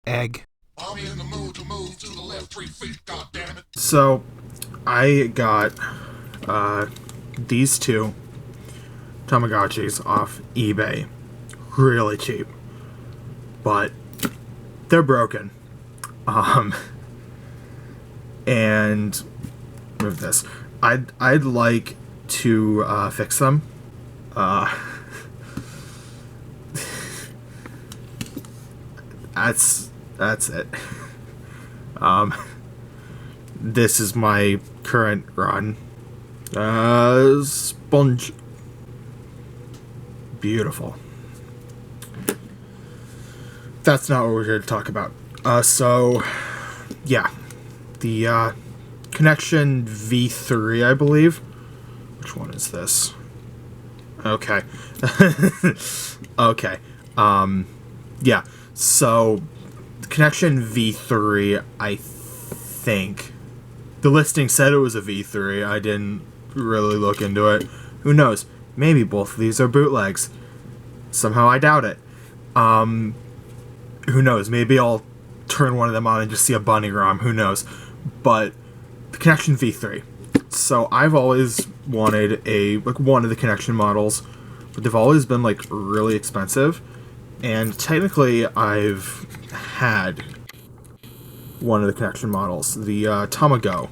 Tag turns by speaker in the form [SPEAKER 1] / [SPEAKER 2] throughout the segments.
[SPEAKER 1] Egg.
[SPEAKER 2] I'm in the mood to move to the left 3 feet, goddammit.
[SPEAKER 1] So, I got these two Tamagotchis off eBay. Really cheap. But they're broken. Um, and move this. I'd like to fix them. Uh, that's it. Um, this is my current run. Sponge. Beautiful. That's not what we're here to talk about. Yeah. The, Connection V3, I believe. Which one is this? Okay. Okay. Yeah. So, Connection V3, I think. The listing said it was a V3. I didn't really look into it. Who knows? Maybe both of these are bootlegs. Somehow I doubt it. Who knows? Maybe I'll turn one of them on and just see a bunny ROM. Who knows? But the Connection V3. So I've always wanted one of the Connection models, but they've always been really expensive. And technically, I've had one of the Connection models, the Tamago.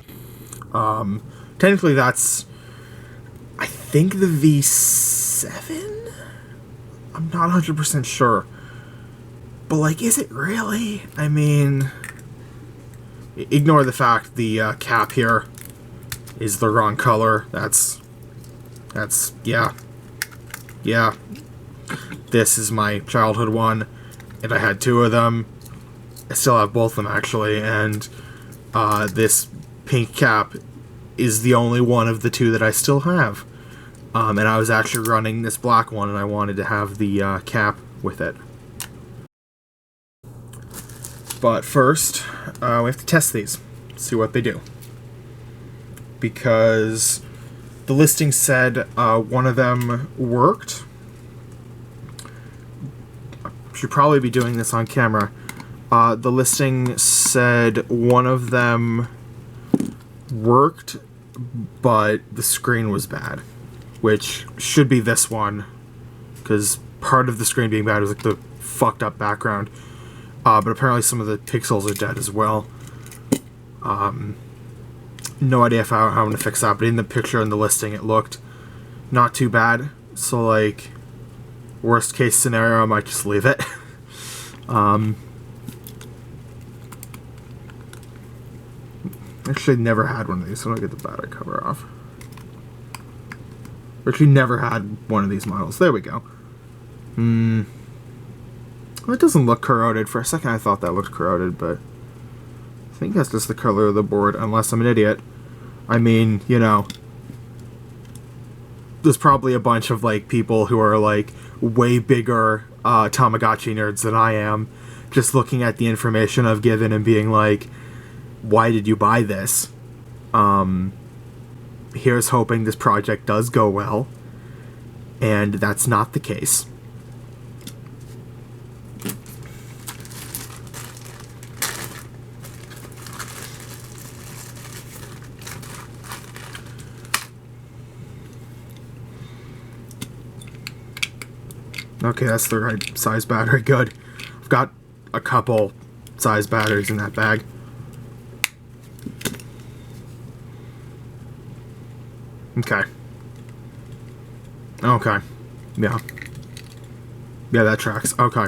[SPEAKER 1] Technically, that's I think the V7. I'm not 100% sure. But, is it really? I mean, ignore the fact the cap here is the wrong color. That's, yeah. Yeah. This is my childhood one, and I had two of them. I still have both of them, actually, and this pink cap is the only one of the two that I still have. And I was actually running this black one, and I wanted to have the cap with it. But first, we have to test these, see what they do. Because the listing said one of them worked. I should probably be doing this on camera. The listing said one of them worked, but the screen was bad. Which should be this one. Because part of the screen being bad is the fucked up background. But apparently some of the pixels are dead as well. No idea how I'm going to fix that, but in the picture and the listing it looked not too bad. So, worst case scenario, I might just leave it. Actually, never had one of these, so I don't get the battery cover off. Actually, never had one of these models. There we go. Well, it doesn't look corroded. For a second I thought that looked corroded, but I think that's just the color of the board, unless I'm an idiot. I mean, there's probably a bunch of, people who are, way bigger Tamagotchi nerds than I am, just looking at the information I've given and being like, why did you buy this? Here's hoping this project does go well, and that's not the case. Okay, that's the right size battery. Good. I've got a couple size batteries in that bag. Okay. Okay. Yeah. Yeah, that tracks. Okay.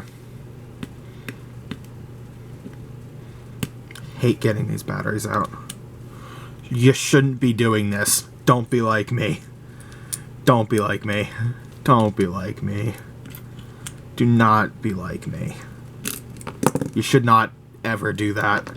[SPEAKER 1] Hate getting these batteries out. You shouldn't be doing this. Don't be like me. Don't be like me. Don't be like me. Do not be like me. You should not ever do that.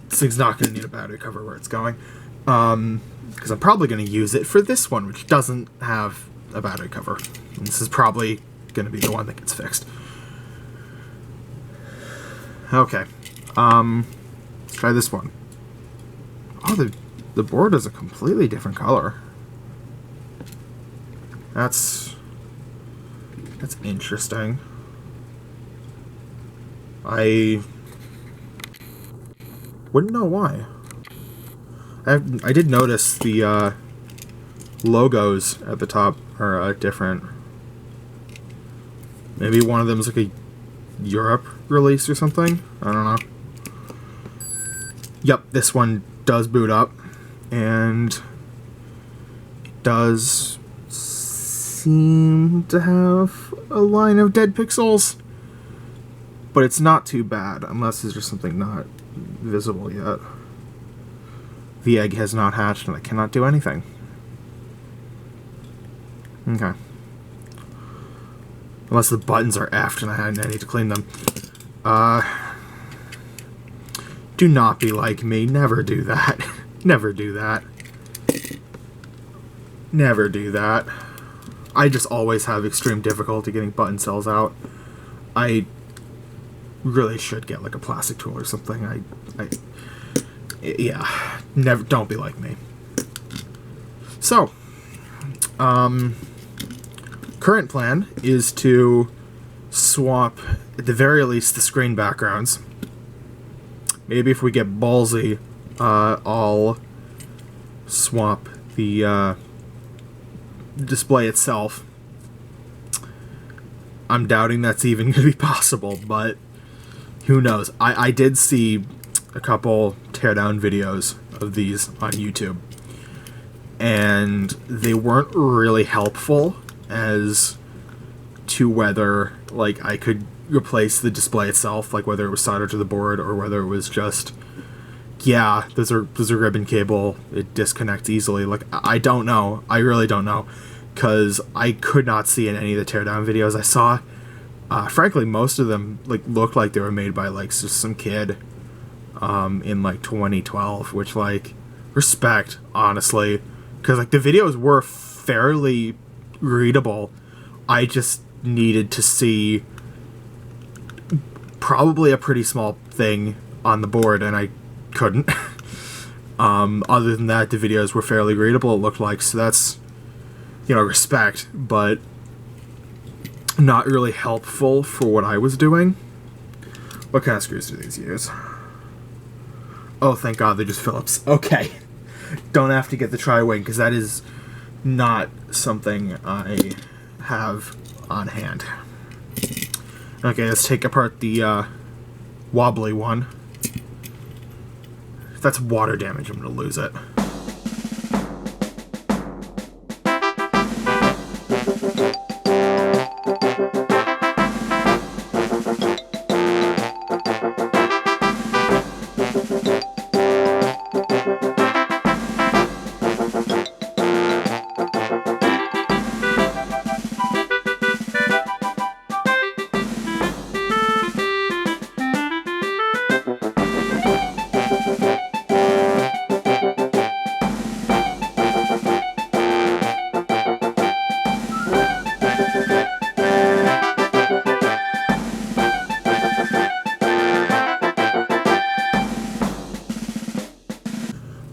[SPEAKER 1] This thing's not going to need a battery cover where it's going. Because I'm probably going to use it for this one, which doesn't have a battery cover. And this is probably going to be the one that gets fixed. Okay. Let's try this one. Oh, the board is a completely different color. That's interesting. I wouldn't know why. I did notice the logos at the top are different. Maybe one of them is like a Europe release or something. I don't know. Yep, this one does boot up, and it does seem to have a line of dead pixels, but it's not too bad, unless there's just something not visible yet. The egg has not hatched, and I cannot do anything. Okay. Unless the buttons are effed and I need to clean them. Do not be like me. Never do that. Never do that. Never do that. I just always have extreme difficulty getting button cells out. I really should get like a plastic tool or something. Yeah. Never. Don't be like me. So, current plan is to swap, at the very least, the screen backgrounds. Maybe if we get ballsy, I'll swap the display itself. I'm doubting that's even going to be possible, but who knows. I did see a couple teardown videos of these on YouTube, and they weren't really helpful as to whether, like, I could replace the display itself, like whether it was soldered to the board or whether it was just, yeah, there's a ribbon cable, it disconnects easily. Like, I don't know. I really don't know, because I could not see in any of the teardown videos I saw. Frankly, most of them like looked like they were made by like just some kid in like 2012, which, like, respect, honestly, because like the videos were fairly readable. I just needed to see probably a pretty small thing on the board, and I couldn't. Other than that, the videos were fairly readable, it looked like, so that's, you know, respect, but not really helpful for what I was doing. What kind of screws do these use? Oh, thank God, they're just Phillips. Okay. Don't have to get the tri-wing, because that is not something I have on hand. Okay, let's take apart the wobbly one. If that's water damage, I'm going to lose it.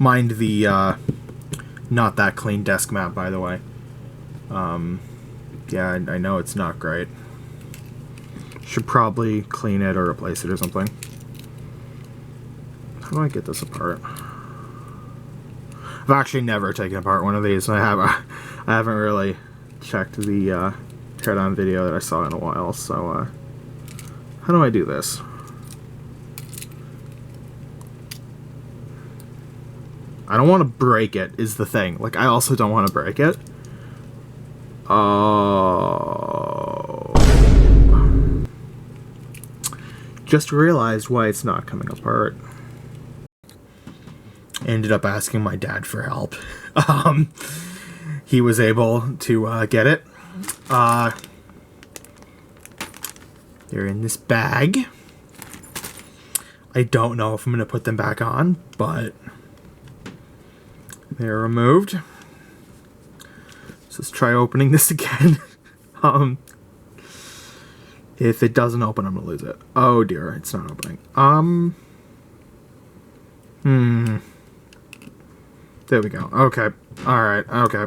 [SPEAKER 1] Mind the not that clean desk mat, by the way. Yeah, I know it's not great. Should probably clean it or replace it or something. How do I get this apart? I've actually never taken apart one of these. I haven't really checked the teardown video that I saw in a while. So how do I do this? I don't want to break it, is the thing. Like, I also don't want to break it. Oh. Just realized why it's not coming apart. Ended up asking my dad for help. He was able to get it. They're in this bag. I don't know if I'm going to put them back on, but they're removed. So let's try opening this again. If it doesn't open, I'm gonna lose it. Oh dear, it's not opening. There we go. Okay. Alright, okay.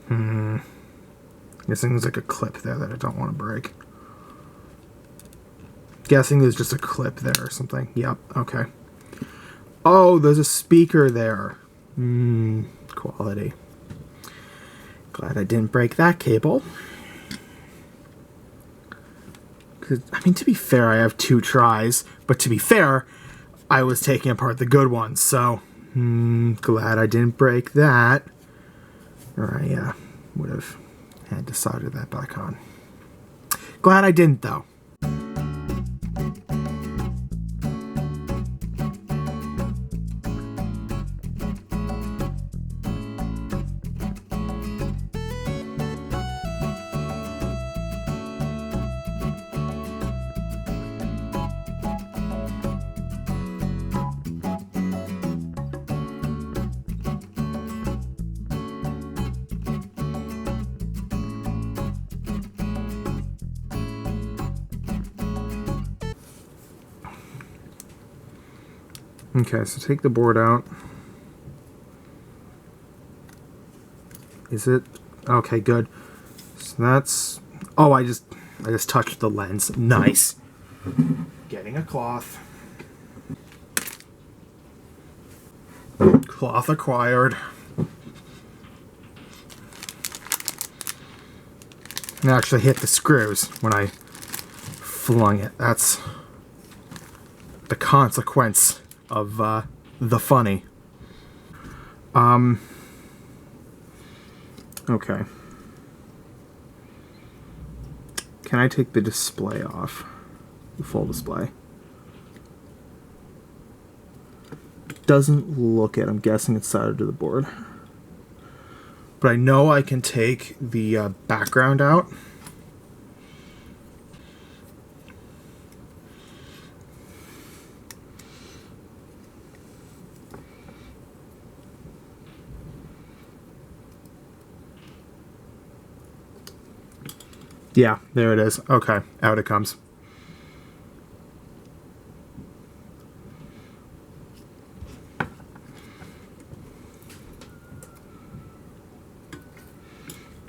[SPEAKER 1] Guessing there's like a clip there that I don't want to break. Guessing there's just a clip there or something. Yep, okay. Oh, there's a speaker there. Quality. Glad I didn't break that cable. 'Cause, I mean, to be fair, I have 2 tries. But to be fair, I was taking apart the good ones. So, glad I didn't break that. Or I would have had to solder that back on. Glad I didn't, though. Okay, so take the board out. Is it? Okay, good. So that's... Oh, I just touched the lens. Nice. Getting a cloth. Cloth acquired. And actually hit the screws when I flung it. That's the consequence of the funny. Okay. Can I take the display off? The full display. Doesn't look it. I'm guessing it's soldered to the board. But I know I can take the background out. Yeah, there it is. Okay, out it comes.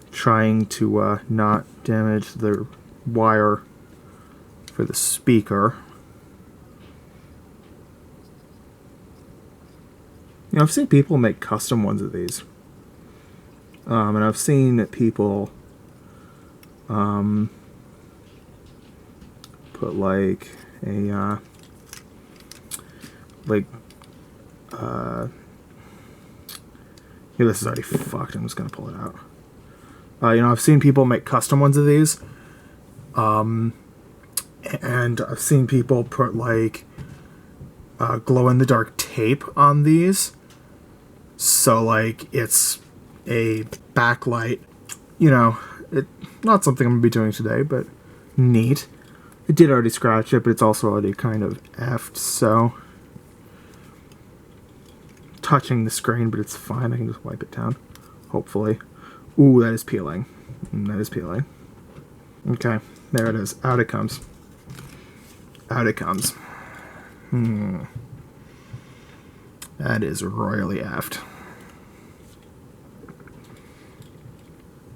[SPEAKER 1] Trying to not damage the wire for the speaker. You know, I've seen people make custom ones of these. And I've seen that people put like a this is already fucked. I'm just gonna pull it out. You know, I've seen people make custom ones of these, and I've seen people put like glow-in-the-dark tape on these, so like it's a backlight. You know, not something I'm gonna be doing today, but neat. I did already scratch it, but it's also already kind of effed, so touching the screen, but it's fine. I can just wipe it down, hopefully. Ooh, that is peeling. That is peeling. Okay, there it is. Out it comes. Out it comes. That is royally effed.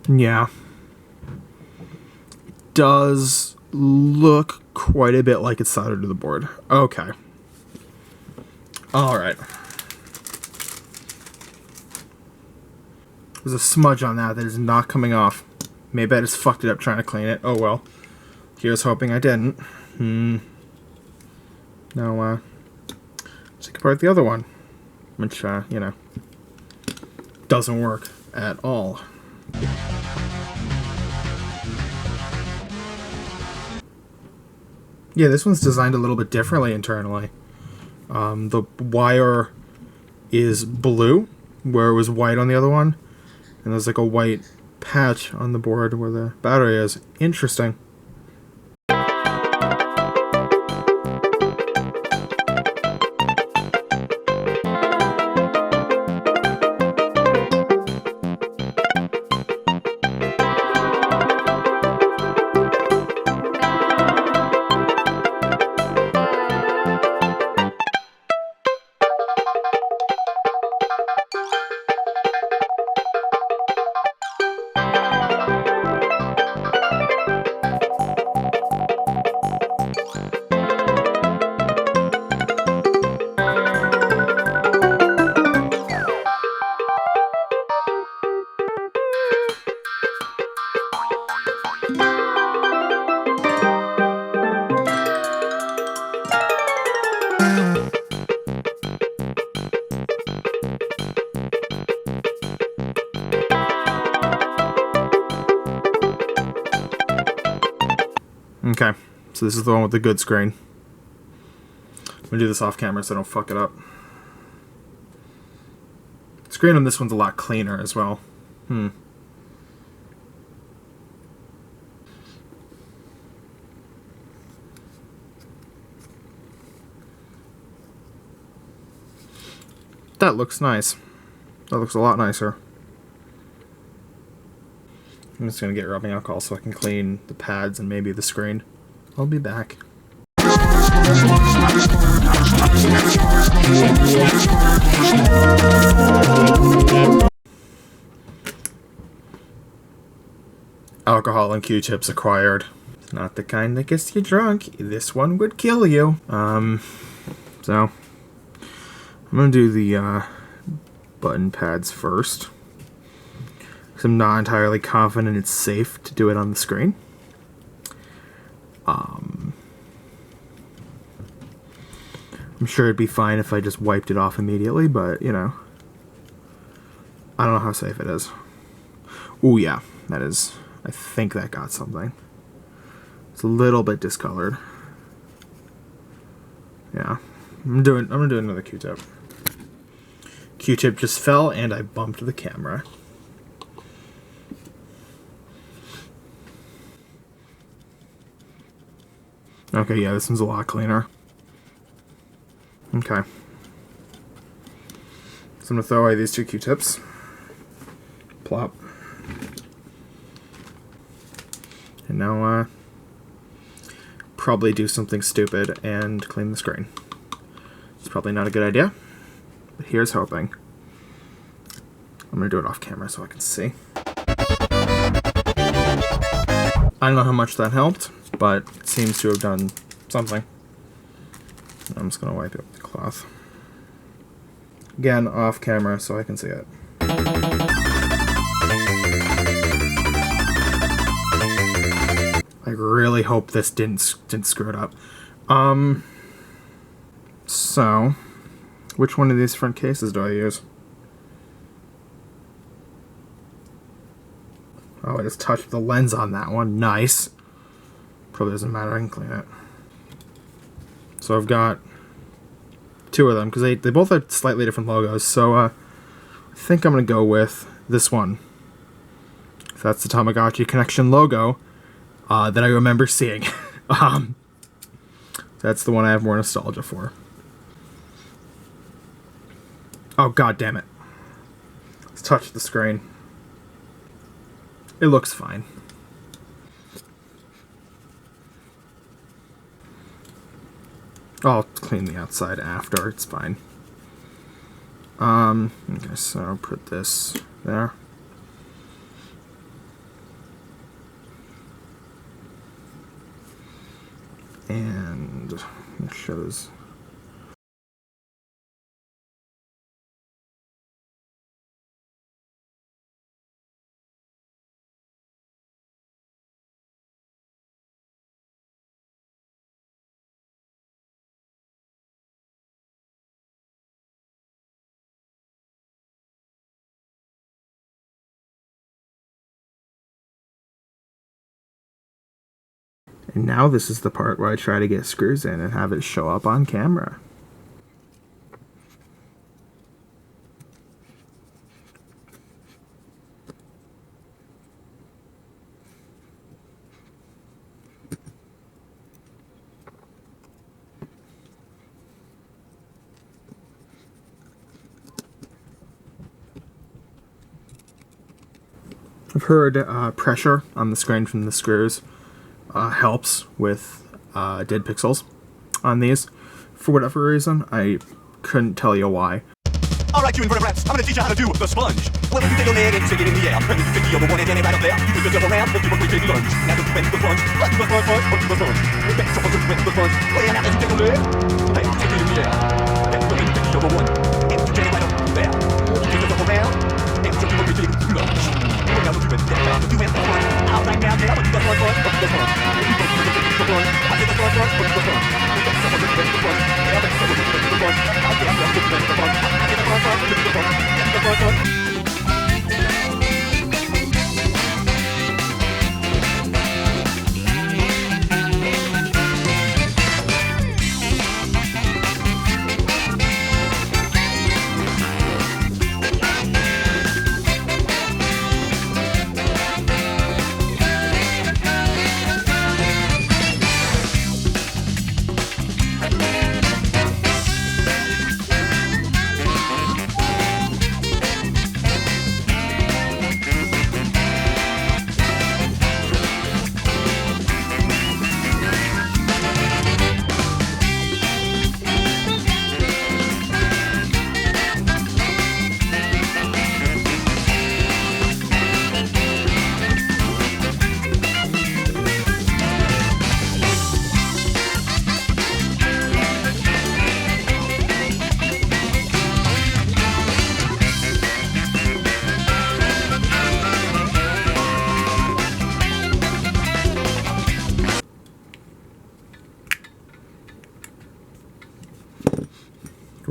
[SPEAKER 1] Yeah. It does look quite a bit like it's soldered to the board. Okay. Alright. There's a smudge on that is not coming off. Maybe I just fucked it up trying to clean it. Oh well. Here's hoping I didn't. Now, take apart the other one. Which, you know, doesn't work at all. Yeah, this one's designed a little bit differently internally. The wire is blue, where it was white on the other one. And there's like a white patch on the board where the battery is. Interesting. Okay, so this is the one with the good screen. I'm gonna do this off camera so I don't fuck it up. The screen on this one's a lot cleaner as well. That looks nice. That looks a lot nicer. I'm just gonna get rubbing alcohol so I can clean the pads and maybe the screen. I'll be back. Alcohol and Q-tips acquired. It's not the kind that gets you drunk. This one would kill you. So I'm gonna do the button pads first. Because I'm not entirely confident it's safe to do it on the screen. I'm sure it'd be fine if I just wiped it off immediately, but, you know. I don't know how safe it is. Ooh, yeah, that is... I think that got something. It's a little bit discolored. Yeah. I'm gonna do another Q-tip. Q-tip just fell and I bumped the camera. Okay, yeah, this one's a lot cleaner. Okay. So I'm gonna throw away these two Q-tips. Plop. And now, probably do something stupid and clean the screen. It's probably not a good idea, but here's hoping. I'm gonna do it off camera so I can see. I don't know how much that helped, but it seems to have done something. I'm just gonna wipe it with the cloth. Again, off camera so I can see it. I really hope this didn't screw it up. So, which one of these front cases do I use? Oh, I just touched the lens on that one. Nice. Probably doesn't matter, I can clean it. So I've got two of them, because they both have slightly different logos, so I think I'm going to go with this one. So that's the Tamagotchi Connection logo that I remember seeing. That's the one I have more nostalgia for. Oh, god damn it. Let's touch the screen. It looks fine. I'll clean the outside after, it's fine. Okay, so I'll put this there. And it shows. And now this is the part where I try to get screws in and have it show up on camera. I've heard pressure on the screen from the screws helps with dead pixels on these. For whatever reason, I couldn't tell you why.
[SPEAKER 3] Alright, you invertebrates, I'm gonna teach you how to do the sponge. Well, if you take your leg and stick it in the air, and then you pick the other one and then right up there, you do the double round, and do a quick big lunge. Now do the bend the sponge, let's do the sponge, let's do the sponge. You bend yourself, let's do the sponge. Well, now let's take your leg, hey, stick it in the air, and then you pick the other one, and you take it right up there. You do the double round, and do a quick big lunge. Well, now we'll do it there, do it the sponge. Alright, now there, we'll do the sponge, let's do the sponge. You go to the sponge, I do the sponge, let's do the sponge. You get yourself, let's do the sponge. Yeah, let's do the sponge. I'll get up, let's do the sponge. I do the sponge, let's do the sponge.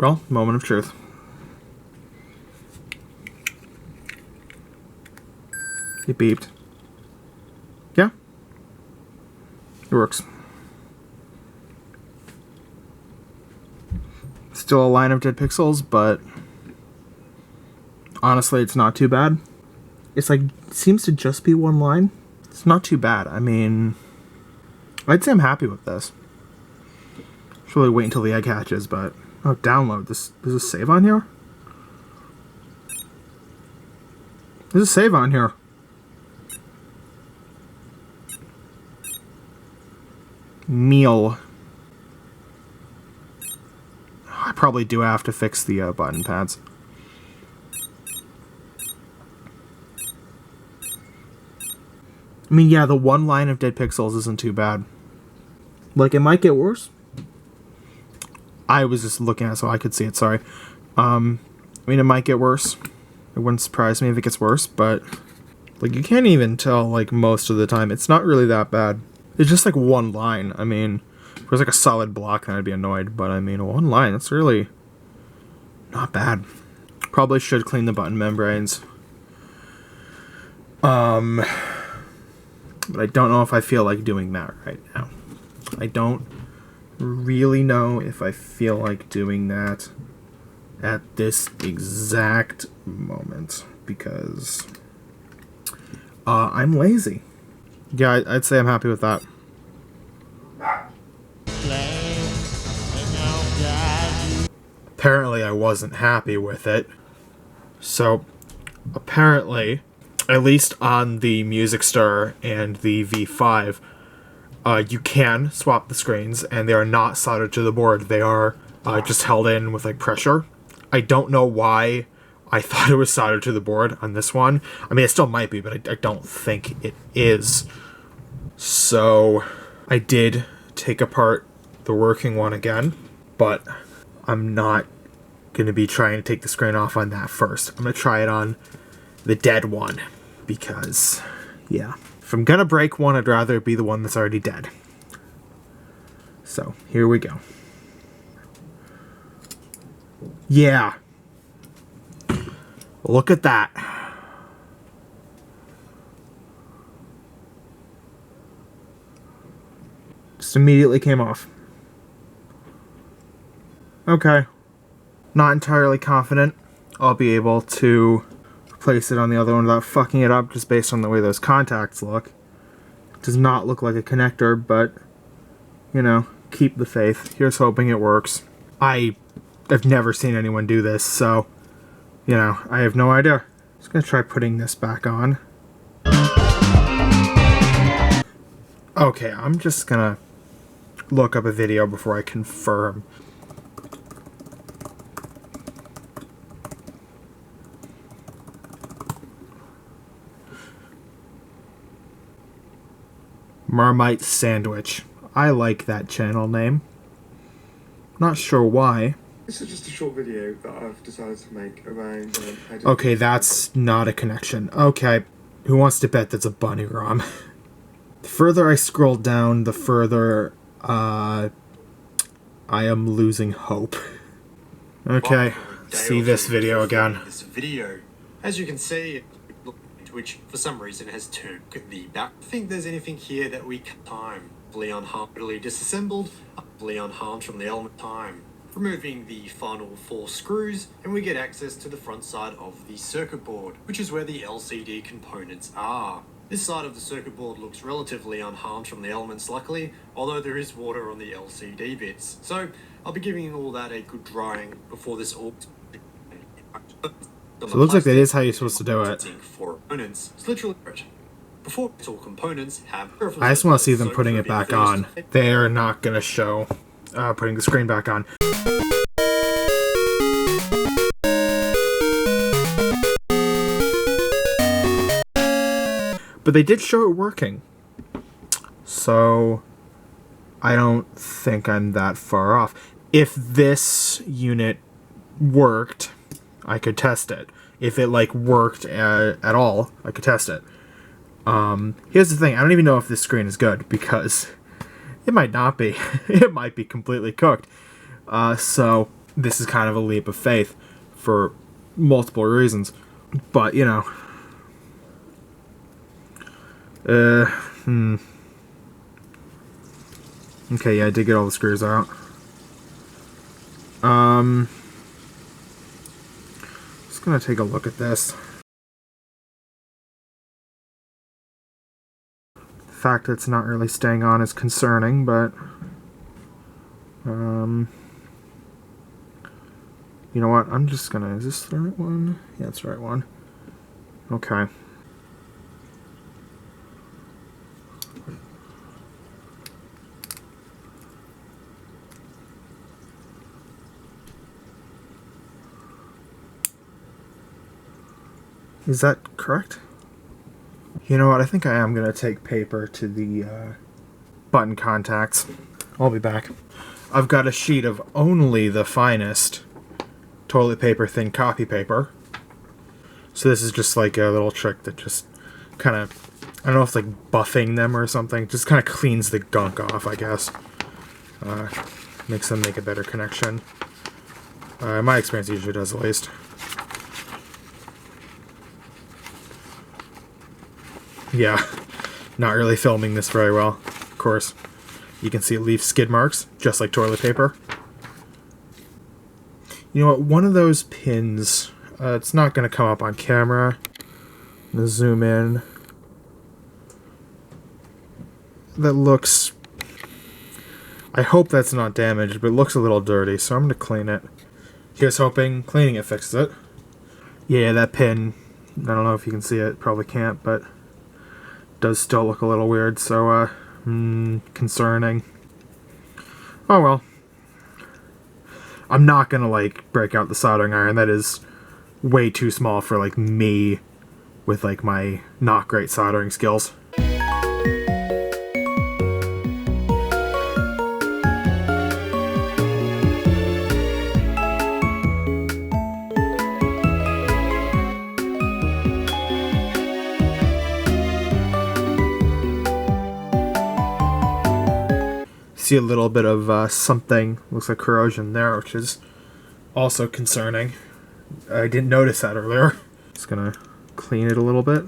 [SPEAKER 1] Well, moment of truth. It beeped. Yeah. It works. Still a line of dead pixels, but honestly, it's not too bad. It's like, seems to just be one line. It's not too bad. I mean, I'd say I'm happy with this. Should really wait until the egg hatches, but... Oh, download. Does this save on here? There's a save on here. Meal. I probably do have to fix the button pads. I mean, yeah, the one line of dead pixels isn't too bad. Like, it might get worse. I was just looking at it so I could see it, sorry. I mean, it might get worse. It wouldn't surprise me if it gets worse, but... Like, you can't even tell, like, most of the time. It's not really that bad. It's just, like, one line. I mean, if it was, like, a solid block, then I'd be annoyed. But, I mean, one line, that's really... not bad. Probably should clean the button membranes. But I don't know if I feel like doing that right now. I don't really know if I feel like doing that at this exact moment, because I'm lazy. Yeah, I'd say I'm happy with that. Apparently I wasn't happy with it. So, apparently, at least on the Music Star and the V5, you can swap the screens, and they are not soldered to the board. They are just held in with, like, pressure. I don't know why I thought it was soldered to the board on this one. I mean, it still might be, but I don't think it is. So, I did take apart the working one again, but I'm not going to be trying to take the screen off on that first. I'm going to try it on the dead one, because, yeah. If I'm gonna break one, I'd rather it be the one that's already dead. So, here we go. Yeah. Look at that. Just immediately came off. Okay. Not entirely confident I'll be able to place it on the other one without fucking it up, just based on the way those contacts look. It does not look like a connector, but, you know, keep the faith. Here's hoping it works. I've never seen anyone do this, so, you know, I have no idea. Just gonna try putting this back on. Okay, I'm just gonna look up a video before I confirm. Marmite Sandwich. I like that channel name. Not sure why.
[SPEAKER 4] This is just a short video that I've decided to make around...
[SPEAKER 1] Okay, that's not a connection. Okay, who wants to bet that's a bunny ROM? The further I scroll down, the further I am losing hope. Okay, see this video again.
[SPEAKER 5] This video, as you can see, which for some reason has turned the back. I think there's anything here that we can time. Fully unharmed, totally disassembled, fully unharmed from the element time. Removing the final 4 screws, and we get access to the front side of the circuit board, which is where the LCD components are. This side of the circuit board looks relatively unharmed from the elements, luckily, although there is water on the LCD bits. So I'll be giving all that a good drying before this all.
[SPEAKER 1] So it looks like that is how you're supposed to do it.
[SPEAKER 5] For components, it's literally before all components have.
[SPEAKER 1] I just want to see them putting it back on. They're not going to show putting the screen back on. But they did show it working. So I don't think I'm that far off. If this unit worked, I could test it. If it like worked at all, I could test it. Here's the thing, I don't even know if this screen is good, because it might not be. It might be completely cooked. So this is kind of a leap of faith for multiple reasons. But, you know. Okay, yeah, I did get all the screws out. Just gonna take a look at this. The fact that it's not really staying on is concerning, but you know what? I'm just gonna... Is this the right one? Yeah, it's the right one. Okay. Is that correct? You know what? I think I am gonna take paper to the button contacts. I'll be back. I've got a sheet of only the finest toilet paper thin copy paper. So this is just like a little trick that just kind of, I don't know if it's like buffing them or something, just kind of cleans the gunk off, I guess. Makes them make a better connection. In my experience, it usually does at least. Yeah, not really filming this very well, of course. You can see it leaves skid marks, just like toilet paper. You know what, one of those pins, it's not going to come up on camera. I'm going to zoom in. That looks... I hope that's not damaged, but it looks a little dirty, so I'm going to clean it. Here's hoping cleaning it fixes it. Yeah, that pin, I don't know if you can see it, probably can't, but... does still look a little weird, so, concerning. Oh well. I'm not gonna, like, break out the soldering iron. That is way too small for, like, me with, like, my not great soldering skills. See a little bit of something, looks like corrosion there, which is also concerning. I didn't notice that earlier. Just gonna clean it a little bit.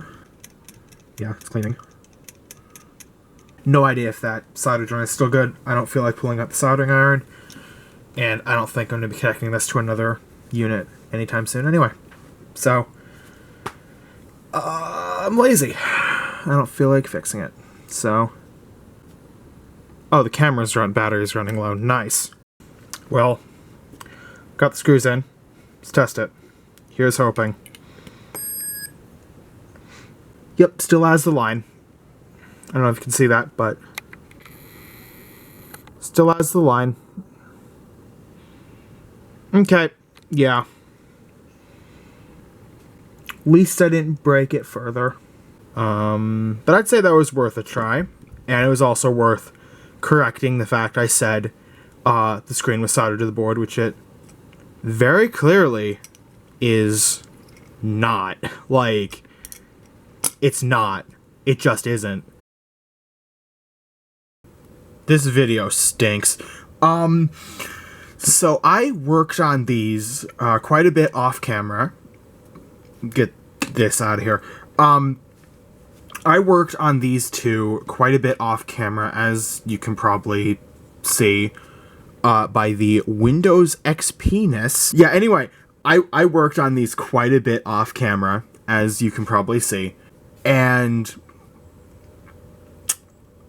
[SPEAKER 1] Yeah, it's cleaning. No idea if that solder joint is still good. I don't feel like pulling out the soldering iron, and I don't think I'm gonna be connecting this to another unit anytime soon anyway. So, I'm lazy. I don't feel like fixing it. So... Oh, the camera's battery's running low. Nice. Well, got the screws in. Let's test it. Here's hoping. Yep, still has the line. I don't know if you can see that, but... still has the line. Okay, yeah. At least I didn't break it further. But I'd say that was worth a try. And it was also worth... correcting the fact I said the screen was soldered to the board, which it very clearly is not. Like, it's not. It just isn't. This video stinks. So I worked on these quite a bit off camera. Get this out of here. I worked on these two quite a bit off camera, as you can probably see by the Windows XP-ness. Yeah, anyway, I worked on these quite a bit off camera, as you can probably see, and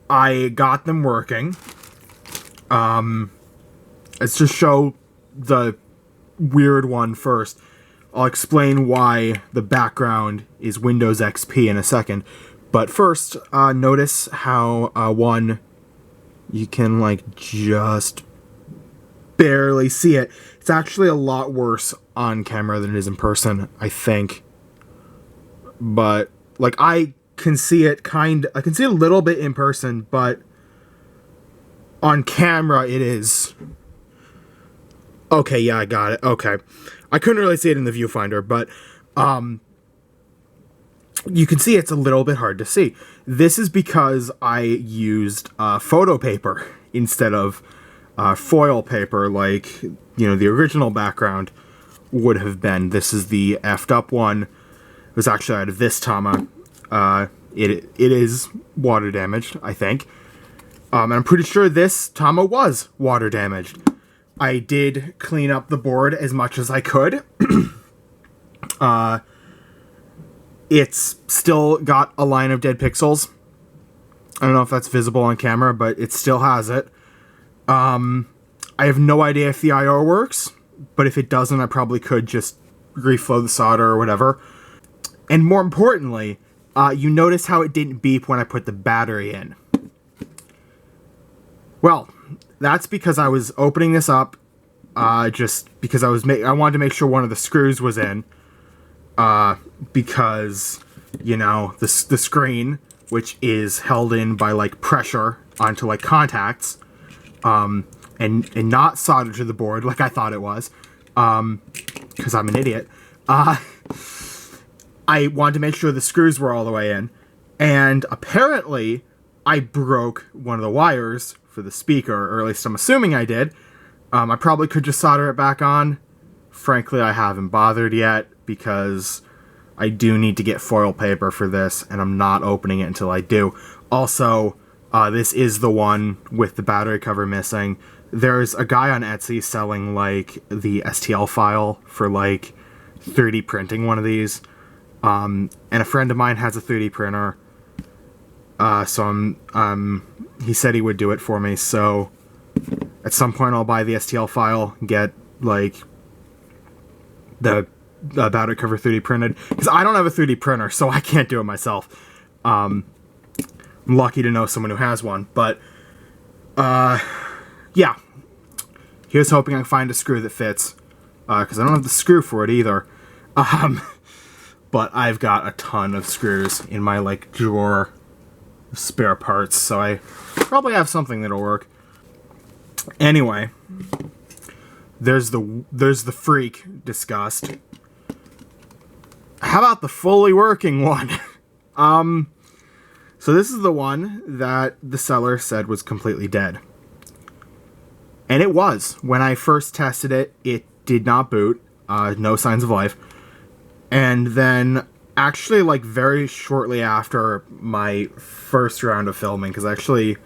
[SPEAKER 1] I got them working. Let's just show the weird one first. I'll explain why the background is Windows XP in a second. But first, notice how, one, you can, like, just barely see it. It's actually a lot worse on camera than it is in person, I think. But, like, I can see it I can see it a little bit in person, but on camera it is... Okay, yeah, I got it. Okay. I couldn't really see it in the viewfinder, but, you can see it's a little bit hard to see. This is because I used photo paper instead of foil paper like the original background would have been. This is the effed up one. It was actually out of this Tama. It is water damaged, I think. And I'm pretty sure this Tama was water damaged. I did clean up the board as much as I could. It's still got a line of dead pixels. I don't know if that's visible on camera, but it still has it. I have no idea if the IO works, but if it doesn't, I probably could just reflow the solder or whatever. And more importantly, you notice how it didn't beep when I put the battery in. Well, that's because I was opening this up, just because I wanted to make sure one of the screws was in, because, the screen, which is held in by, like, pressure onto, like, contacts, and not soldered to the board like I thought it was, because I'm an idiot, I wanted to make sure the screws were all the way in, and apparently I broke one of the wires for the speaker, or at least I'm assuming I did. I probably could just solder it back on. Frankly, I haven't bothered yet, because I do need to get foil paper for this, and I'm not opening it until I do. Also, this is the one with the battery cover missing. There's a guy on Etsy selling, like, the STL file for, like, 3D printing one of these. And a friend of mine has a 3D printer. So he said he would do it for me, so at some point I'll buy the STL file, get, like, the battery cover 3D printed, because I don't have a 3D printer, so I can't do it myself. I'm lucky to know someone who has one, but, yeah. Here's hoping I can find a screw that fits, because I don't have the screw for it either. But I've got a ton of screws in my, like, drawer of spare parts, so I probably have something that'll work. Anyway, there's the freak discussed. How about the fully working one? So this is the one that the seller said was completely dead. And it was. When I first tested it, it did not boot. No signs of life. And then, actually, like, very shortly after my first round of filming, because actually,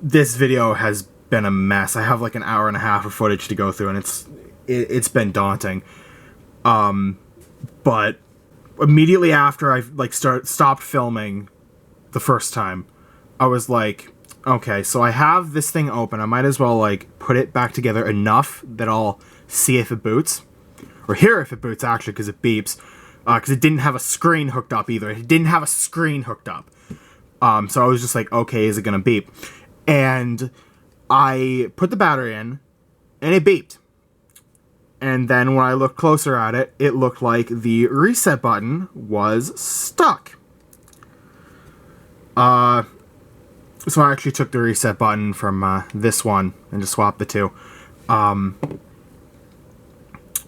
[SPEAKER 1] this video has been a mess. I have, like, an hour and a half of footage to go through, and it's been daunting. But immediately after I, like, stopped filming the first time, I was like, okay, so I have this thing open. I might as well, like, put it back together enough that I'll see if it boots. Or hear if it boots, actually, because it beeps. Because it didn't have a screen hooked up either. It didn't have a screen hooked up. So I was just like, okay, is it going to beep? And I put the battery in, and it beeped. And then when I looked closer at it, it looked like the reset button was stuck. So I actually took the reset button from this one and just swapped the two.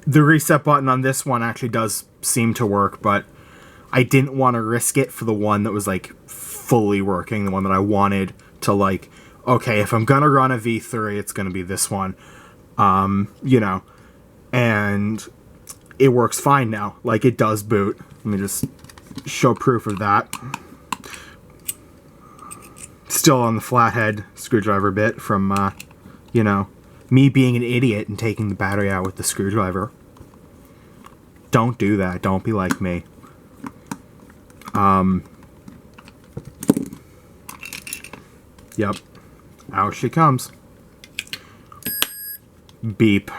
[SPEAKER 1] The reset button on this one actually does seem to work, but I didn't want to risk it for the one that was, like, fully working, the one that I wanted to, like, okay, if I'm gonna run a V3, it's gonna be this one, and it works fine now. Like, it does boot. Let me just show proof of that. Still on the flathead screwdriver bit from, me being an idiot and taking the battery out with the screwdriver. Don't do that. Don't be like me. Yep. Out she comes. Beep.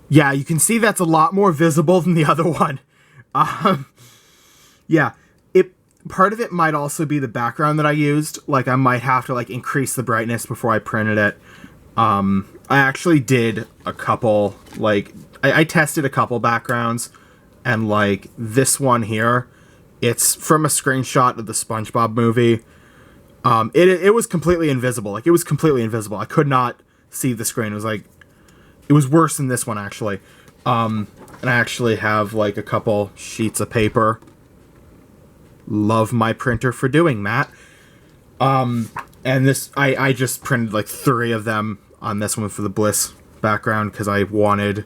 [SPEAKER 1] Yeah, you can see that's a lot more visible than the other one. Yeah. Part of it might also be the background that I used. Like, I might have to, like, increase the brightness before I printed it. I actually did a couple, like, I tested a couple backgrounds, and, like, this one here, it's from a screenshot of the SpongeBob movie. It was completely invisible. Like, it was completely invisible. I could not see the screen. It was worse than this one, actually. And I actually have, like, a couple sheets of paper. Love my printer for doing that. And this, I just printed, like, 3 of them on this one for the Bliss background because I wanted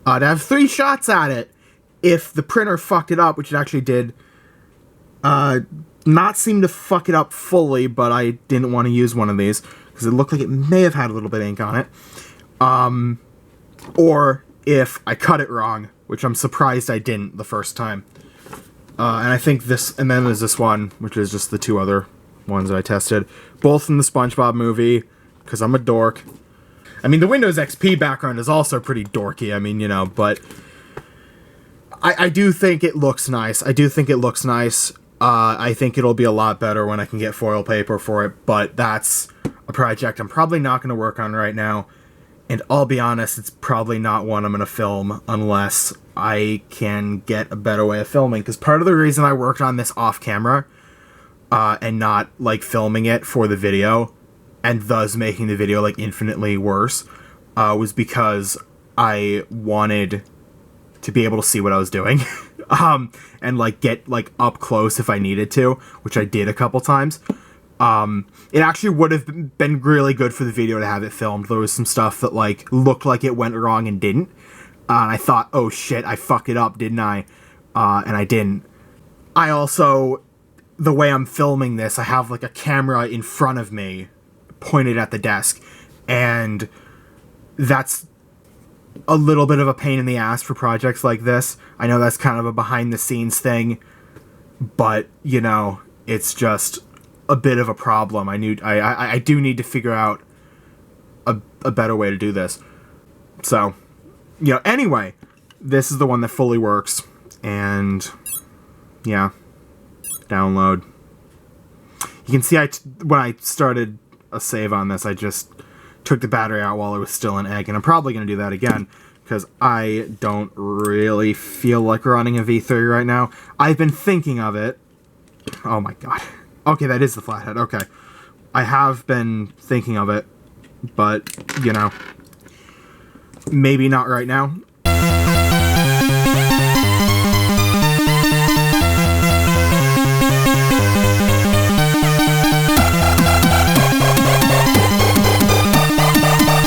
[SPEAKER 1] to have 3 shots at it. If the printer fucked it up, which it actually did, not seem to fuck it up fully, but I didn't want to use one of these because it looked like it may have had a little bit of ink on it. Or if I cut it wrong, which I'm surprised I didn't the first time. And I think this, and then there's this one, which is just the 2 other ones that I tested. Both from the SpongeBob movie, because I'm a dork. I mean, the Windows XP background is also pretty dorky, I mean, you know, but I do think it looks nice. I think it'll be a lot better when I can get foil paper for it, but that's a project I'm probably not going to work on right now. And I'll be honest, it's probably not one I'm going to film unless I can get a better way of filming. Because part of the reason I worked on this off camera and not, like, filming it for the video, and thus making the video, like, infinitely worse, was because I wanted to be able to see what I was doing. And, like, get, like, up close if I needed to, which I did a couple times. It actually would have been really good for the video to have it filmed. There was some stuff that, like, looked like it went wrong and didn't. And I thought, oh shit, I fucked it up, didn't I? And I didn't. I also, the way I'm filming this, I have, like, a camera in front of me, pointed at the desk. And that's a little bit of a pain in the ass for projects like this. I know that's kind of a behind-the-scenes thing. But, you know, it's just a bit of a problem. I do need to figure out a better way to do this. So, you know, anyway, this is the one that fully works, and yeah, download. You can see when I started a save on this, I just took the battery out while it was still an egg, and I'm probably going to do that again, because I don't really feel like running a V3 right now. I've been thinking of it. Oh my god. Okay, that is the flathead. Okay. I have been thinking of it, but, you know, maybe not right now.